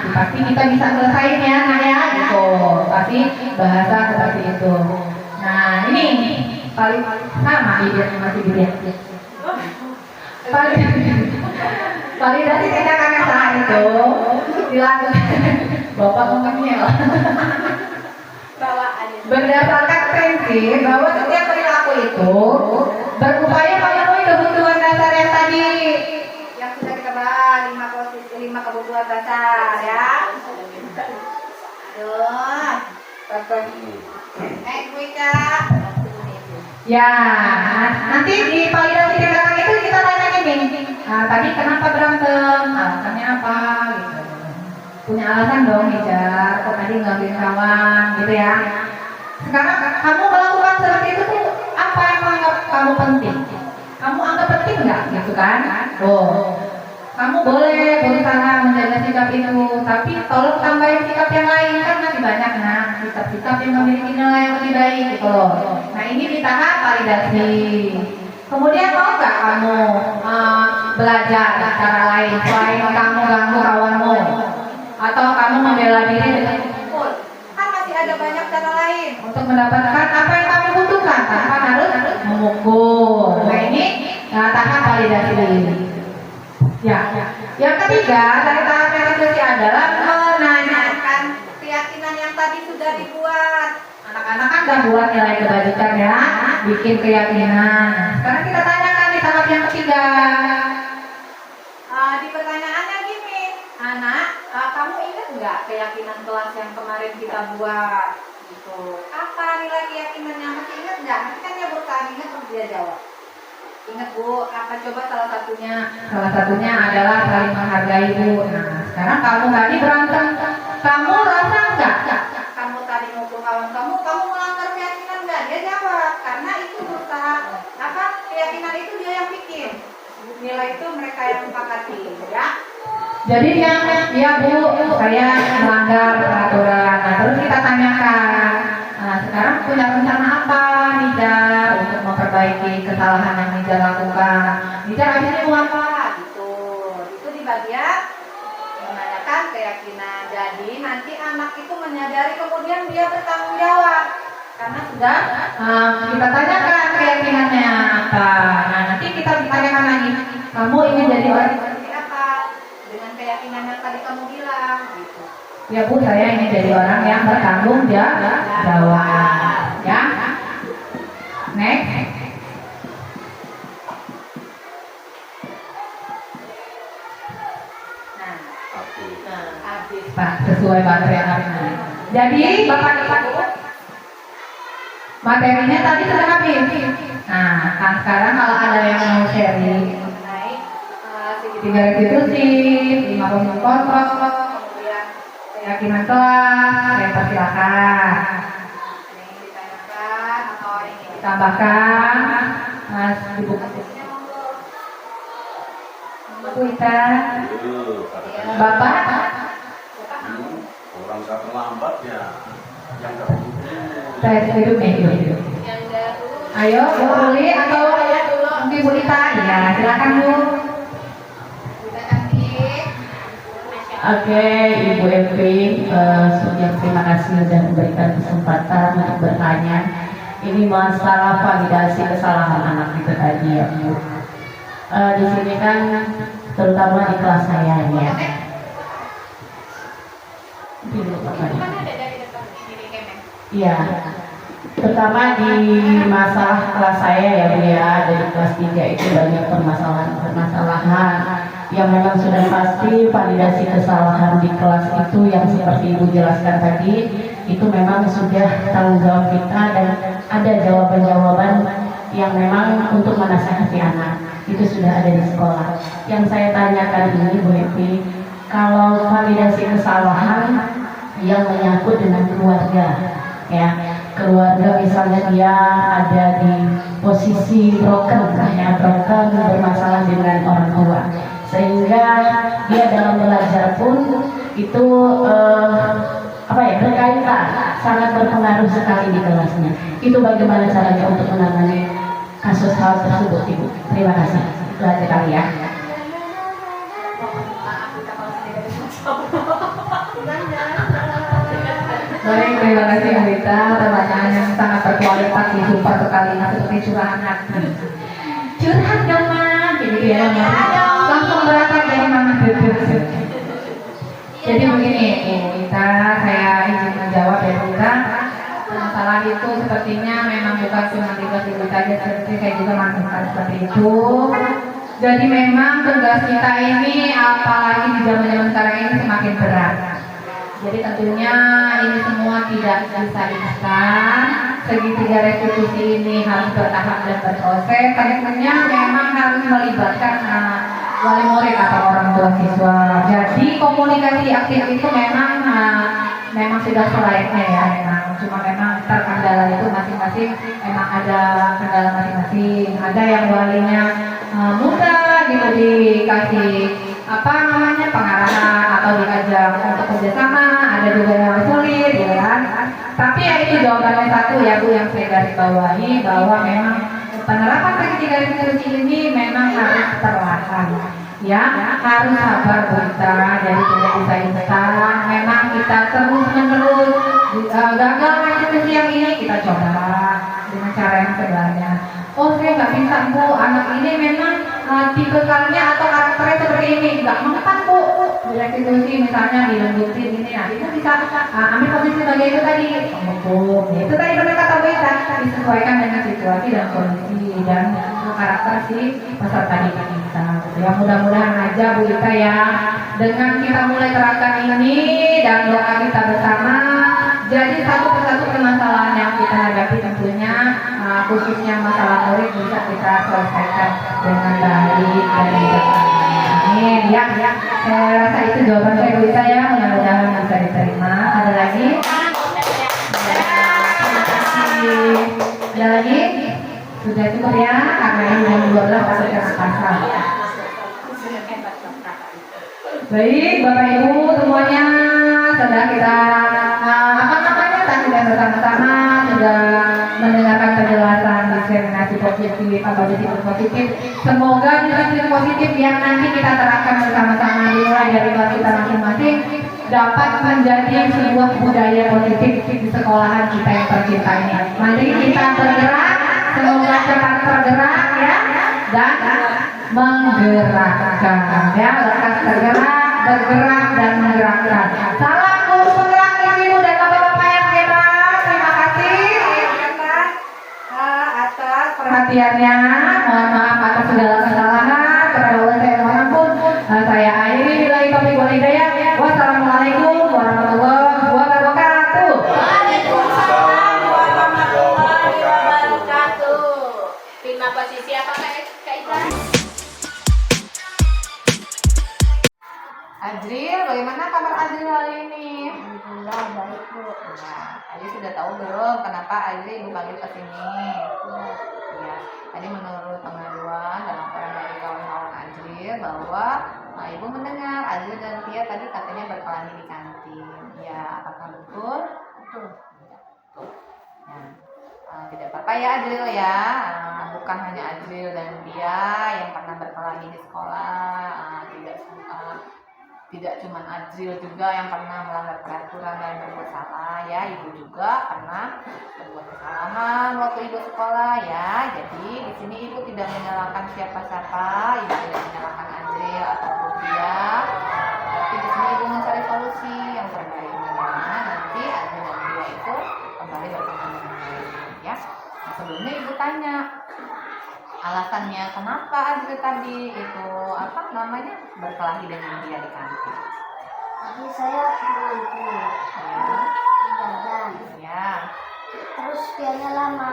Pasti kita bisa selesaiin ya, nah ya, gitu. Pasti bahasa seperti itu. Nah, ini paling sama bibirnya masih bibir. Validasi tindakan yang salah itu dilakukan. Bapak ngomongnya loh. Berdasarkan prinsip bahwa setiap perilaku itu berupaya memenuhi kebutuhan dasar yang tadi. Yang sudah kita bahas 5 kebutuhan dasar ya. Aduh. Next Wika. Ya, nanti di validasi tindakan itu kita tanya nih. Tadi kenapa berantem? Alasannya apa gitu. Punya alasan dong Nijar, kok tadi ngambil kawan gitu ya. Sekarang kamu melakukan seperti itu tuh apa yang menganggap kamu penting? Kamu anggap penting nggak gitu kan? Kamu boleh berusaha menjaga sikap itu, tapi tolong tambahin sikap yang lain kan masih banyak nah sikap-sikap yang memiliki nilai yang lebih baik gitu loh. Nah ini di tahap validasi. Kemudian mau nggak kamu belajar cara lain selain kamu ganggu kawanmu atau kamu membela diri dengan memukul? Kan masih ada banyak cara lain untuk mendapatkan apa yang kamu butuhkan tanpa harus memukul. Nah ini tahap validasi diri. Ya, yang ketiga dari tahap restitusi adalah menanyakan keyakinan yang tadi sudah dibuat. Anak-anak kan udah buat nilai kebajikan ya, bikin keyakinan. Sekarang kita tanyakan di tahap yang ketiga. Di pertanyaannya gini, anak, kamu ingat nggak keyakinan kelas yang kemarin kita buat? Gitu. Apa nilai keyakinannya masih ingat nggak? Nanti kan dia berusaha ingat terus dia jawab. Ingat Bu, apa coba salah satunya? Salah satunya adalah saling menghargai Bu. Nah, sekarang kamu tadi berantem, kamu rasa enggak? Kamu tadi mukul kawan kamu melanggar keyakinan enggak? Dia jawab, karena itu berusaha apa? Keyakinan itu dia yang bikin. Nilai itu mereka yang sepakati, ya. Jadi dia Bu, saya melanggar peraturan. Nah, terus kita tanyakan. Nah, sekarang punya rencana apa Nijar untuk memperbaiki kesalahan yang Nijar lakukan? Nijar habisnya mau apa? Gitu. Itu di bagian menanyakan keyakinan. Jadi nanti anak itu menyadari kemudian dia bertanggung jawab. Karena sudah kita tanyakan keyakinannya apa. Nah, nanti kita tanyakan lagi, kamu ingin jadi orang seperti apa? Dengan keyakinan yang tadi kamu bilang gitu. Ya Bu, saya ingin jadi orang yang bertanggung jawab. Ya. Next. Habis Pak, sesuai materinya. Jadi Bapak Ibu, materinya tadi sudah habis. Nah, kan sekarang kalau ada yang mau sharing mengenai segitiga restitusi, 5 poin kontrol, kemudian keyakinan kelas, saya persilakan. Ada yang ditanyakan atau ada yang ingin ditambahkan, Mas Ibu. Bu Ita, Bapak, orang nggak terlambat ya, yang dahulu. saya hidup hidup. Ayo, Bu Ruli atau mungkin Bu Ita? Ya, silakan Bu. Oke, Ibu Evi, terima kasih sudah memberikan kesempatan untuk bertanya. Ini masalah validasi kesalahan anak itu tadi ya Bu. Di sini kan terutama di kelas saya ya. Iya, terutama di masalah kelas saya ya Bu ya, dari kelas 3 itu banyak permasalahan yang memang sudah pasti validasi kesalahan di kelas itu yang seperti Ibu jelaskan tadi, itu memang sudah tanggung jawab kita dan ada jawaban-jawaban yang memang untuk menasihati anak, itu sudah ada di sekolah. Yang saya tanyakan ini Bu Evi, kalau validasi kesalahan yang menyangkut dengan keluarga, ya keluarga misalnya dia ada di posisi broken, bermasalah dengan orang tua, sehingga dia dalam belajar pun itu berkaitan, sangat berpengaruh sekali di kelasnya. Itu bagaimana caranya untuk menangani kasus hal tersebut, Ibu? Terima kasih. Itu aja kali ya. Baik, terima kasih Bu Ita. Pertanyaan yang sangat berkualitas, super sekali, seperti curahan hati. Curhat dong Mas, jadi ya langsung berangkat dari Mama Bebek. Jadi begini Bu Ita, saya izin menjawab ya Bu Ita. Masalah itu sepertinya memang bukan cuma tugas Ibu saja, seperti saya juga merasakan seperti itu. Jadi memang tugas kita ini, apalagi di zaman sekarang ini, semakin berat. Jadi tentunya ini semua tidak bisa instan. Segitiga restitusi ini harus bertahap dan berproses. Tentunya memang harus melibatkan wali murid atau orang tua siswa. Jadi komunikasi aktif itu memang sudah selayaknya ya. Cuma memang terkendala itu masing-masing, memang ada kendala masing-masing. Ada yang walinya mudah gitu dikasih pengarahan atau diajak untuk kerjasama, ada juga yang sulit ya kan. Tapi ya itu jawabannya satu ya Bu, yang saya garis bawahi, bahwa memang penerapan segitiga restitusi ini memang harus perlahan ya, harus sabar Bu Ita. Jadi tidak bisa instan, memang kita terus menerus gagal restitusi yang ini kita coba dengan cara yang sebenarnya. Oh saya nggak bisa Bu, anak ini memang tipikalnya atau karakternya seperti ini, nggak mempan Bu. Restitusi misalnya dilanjutin ini, nah itu bisa ambil posisi sebagai itu tadi penghukum. Itu tadi benar kata Bu Ita, disesuaikan dengan situasi dan kondisi dan karakter si peserta didik kita. Ya mudah-mudahan aja Bu Ita ya, dengan kita mulai terapkan ini dan doa kita bersama, jadi satu persatu permasalahan yang kita hadapi tentunya khususnya masalah murid bisa kita selesaikan dengan baik dan baik. Amin ya. Saya rasa itu jawaban saya Bu Ita ya, mudah-mudahan bisa diterima. Ada lagi? Terima kasih. Ada lagi? Sudah cukup ya, karena ini jam 12 masuk ke pasar. Baik, Bapak Ibu semuanya, sudah kita tadi bersama-sama sudah mendengarkan penjelasan diskriminasi positif, positif. Semoga diskriminasi positif yang nanti kita terapkan bersama-sama dimulai dari kelas kita masing-masing dapat menjadi sebuah budaya positif di sekolahan kita yang tercinta ini. Mari kita bergerak, semoga cepat tergerak ya, dan menggerakkan ya, lekas tergerak, bergerak dan menggerakkan. Salam guru penggerak ibu dan bapak-bapak yang hebat. Terima kasih atas perhatiannya. Mohon maaf atas segala kesalahan. Kepada Allah saya mohon ampun. Saya akhiri billahi taufiq wal hidayah. Wassalamualaikum warahmatullahi wabarakatuh. Waalaikumsalam warahmatullahi wabarakatuh. Terima posisi apa Kak Ita? Azril, bagaimana kabar Azril hari ini? Alhamdulillah baik Bu. Nah, Azril sudah tahu belum kenapa Azril ibu panggil ke sini? Ya, tadi menurut pengaduan dan laporan dari kawan-kawan Azril bahwa ibu mendengar Azril dan Tia tadi katanya berkelahi di kantin. Ya, apakah betul? Betul. Ya. Tidak apa-apa ya Azril ya. Bukan hanya Azril dan Tia yang pernah berkelahi di sekolah. Tidak cuma Azril juga yang pernah melanggar peraturan dan berbuat salah ya, ibu juga pernah berbuat kesalahan waktu ibu sekolah ya. Jadi di sini ibu tidak menyalahkan siapa-siapa, ibu tidak menyalahkan Azril atau Tia, tapi di sini ibu mencari solusi yang terbaik bagaimana nanti Azril dan Tia itu kembali berteman dengan baik ya. Nah, sebelumnya ibu tanya alasannya kenapa Azril tadi itu berkelahi dengan dia di kantin. Tadi saya menanti jajan. Ya. Terus pianya lama.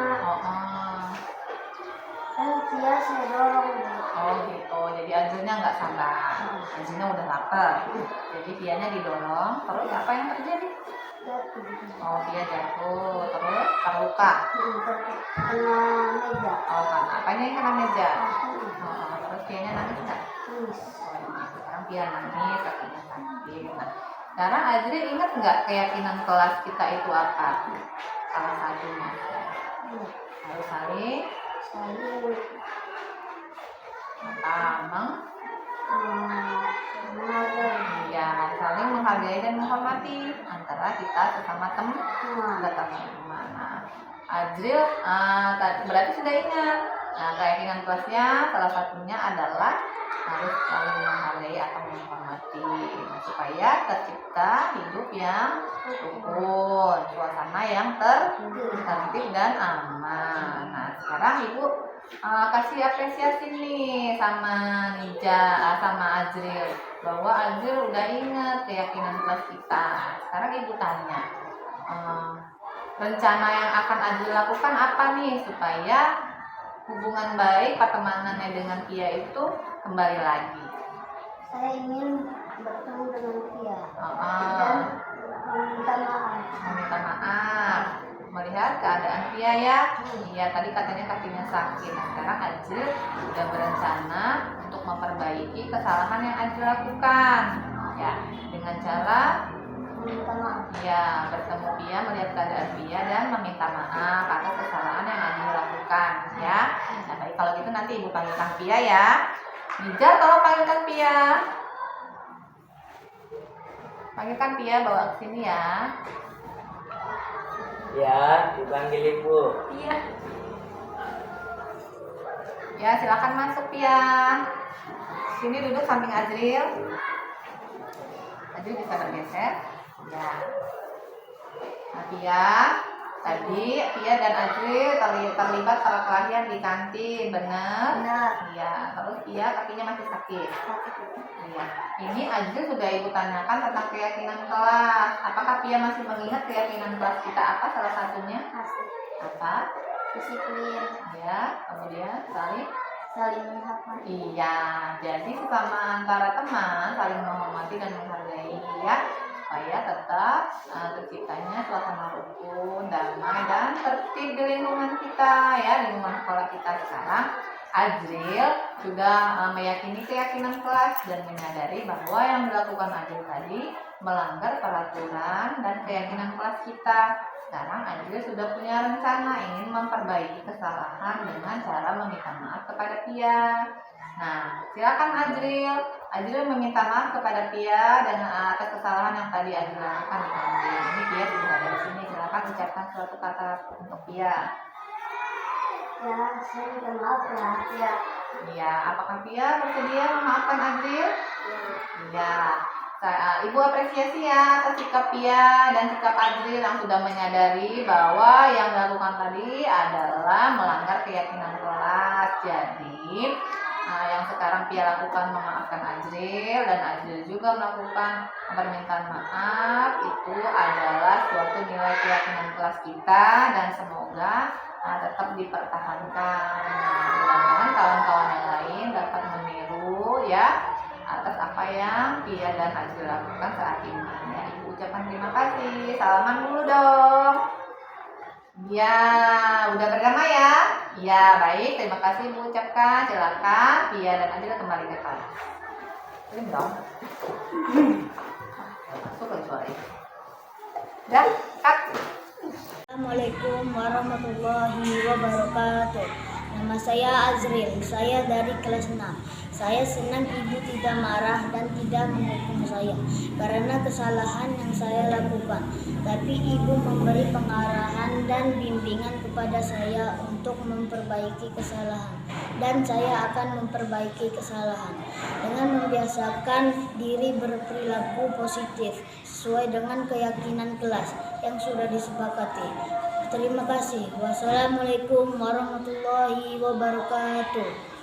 Kan Tia saya dorong. Oh gitu. Jadi Azrilnya nggak sabar. Azrilnya udah lapar. Jadi Tianya didorong. Terus apa yang terjadi? Jatuh. Oh dia jatuh. Terus terluka. Kena meja. Oh kan. Apanya yang kena meja? Terus Tianya nangis nggak? Nangis. Sekarang Tia nangis. Katanya sakit. Nah, sekarang Azril ingat nggak keyakinan kelas kita itu apa? Salah satunya. Harus saling ya, saling menghargai dan menghormati antara kita sesama teman. Nah, Azril berarti sudah ingat. Nah, keyakinan kelasnya salah satunya adalah harus saling menghargai atau menghormati, supaya tercipta hidup yang rukun, suasana yang tertib dan aman. Nah, sekarang ibu kasih apresiasi nih sama Nija, sama Azril, bahwa Azril udah ingat keyakinan kelas kita. Sekarang ibu tanya, rencana yang akan Azril lakukan apa nih supaya hubungan baik pertemanannya dengan Tia itu kembali lagi? Saya ingin bertemu dengan Tia Dan meminta maaf melihat keadaan Tia ya. Iya, tadi katanya kakinya sakit. Nah, sekarang Azril sudah berencana untuk memperbaiki kesalahan yang Azril lakukan ya, dengan cara meminta maaf. Ya, bertemu Pia, melihat keadaan Pia dan meminta maaf atas kesalahan yang Azril lakukan ya. Nah, baik, kalau gitu nanti ibu panggilkan Pia ya. Nija, tolong panggilkan Pia. Panggilkan Pia, bawa ke sini ya. Ya, dipanggil ibu. Iya. Ya, silakan masuk Pia. Sini duduk samping Azril. Azril bisa bergeser. Ya. Nah, tadi Pia dan Azril terlibat perkelahian di kantin, benar? Benar. Iya. Terus Pia kakinya masih sakit. Iya. Ini Azril sudah ibu tanyakan tentang keyakinan kelas. Apakah Pia masih mengingat keyakinan kelas kita apa salah satunya? Apa? Disiplin. Ya. Kemudian saling Menghormati. Iya, jadi sesama antara teman saling menghormati dan menghargai ya, supaya tetap terciptanya suasana rukun, damai dan tertib di lingkungan kita ya, lingkungan sekolah kita. Sekarang Azril sudah meyakini keyakinan kelas dan menyadari bahwa yang dilakukan Azril tadi melanggar peraturan dan keyakinan kelas kita. Sekarang Azril sudah punya rencana ingin memperbaiki kesalahan dengan cara meminta maaf kepada Tia. Nah, silakan Ajril. Ajril meminta maaf kepada Pia dan atas kesalahan yang tadi Ajril lakukan di kantin. Ini Pia sudah ada di sini. Silakan ucapkan suatu kata untuk Pia. Ya, saya minta maaf ya. Iya, apakah Pia bersedia memaafkan Ajril? Iya. Ibu apresiasi ya atas sikap Pia dan sikap Ajril yang sudah menyadari bahwa yang dilakukan tadi adalah melanggar keyakinan kelas. Jadi, yang sekarang Pia lakukan memaafkan Ajril dan Ajril juga melakukan permintaan maaf, itu adalah suatu nilai keyakinan kelas kita dan semoga tetap dipertahankan. Mudah-mudahan kawan-kawan yang lain dapat meniru ya atas apa yang Pia dan Ajril lakukan saat ini. Ya, Ibu ucapkan terima kasih. Salaman dulu dong. Ya, udah berdamai ya? Ya, baik. Terima kasih Ibu ucapkan. Silakan Pia dan Ajril kembali ke kelas. Ini dong. Masuk lagi suaranya. Udah, cut. Assalamualaikum warahmatullahi wabarakatuh. Nama saya Azril, saya dari kelas 6. Saya senang ibu tidak marah dan tidak menghukum saya karena kesalahan yang saya lakukan. Tapi ibu memberi pengarahan dan bimbingan kepada saya untuk memperbaiki kesalahan. Dan saya akan memperbaiki kesalahan dengan membiasakan diri berperilaku positif sesuai dengan keyakinan kelas yang sudah disepakati. Terima kasih. Wassalamualaikum warahmatullahi wabarakatuh.